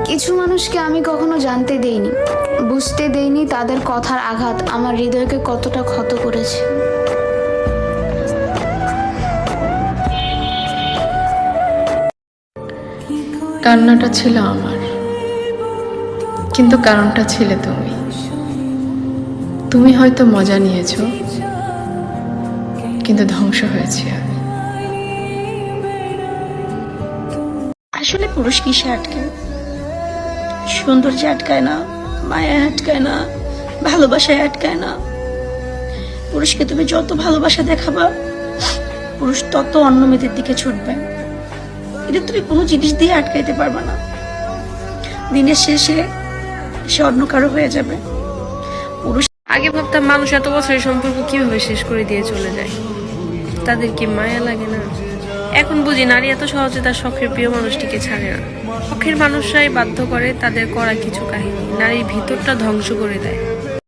কিছু মানুষকে আমি কখনো জানতে দেইনি, বুঝতে দেইনি তাদের কথার আঘাত আমার হৃদয়কে কতটা ক্ষত করেছে। কান্নাটা ছিল আমার, কিন্তু কারণটা ছিলে তুমি। তুমি হয়তো মজা নিয়েছো, কিন্তু ধ্বংস হয়েছি আমি। আসলে পুরুষ কিসে আটকায়? সৌন্দর্যে আটকায় না, মায়া আটকায় না, ভালোবাসায় আটকায় না। পুরুষকে তুমি যত ভালোবাসা দেখাবা, পুরুষ তত অন্য মেয়েদের দিকে ছুটবে। এটা তুমি কোনো জিনিস দিয়ে আটকাইতে পারবে না। দিনের শেষে সে অন্য কারো হয়ে যাবে। পুরুষ আগে ভাবতাম মানুষ এত বছরের সম্পর্ক কিভাবে শেষ করে দিয়ে চলে যায়, তাদের কি মায়া লাগে না? এখন বুঝি নারী এত সহজে তার শখের প্রিয় মানুষটিকে ছাড়ে না। শখের মানুষরাই বাধ্য করে তাদের করা কিছু কাহিনী নারীর ভিতরটা ধ্বংস করে দেয়।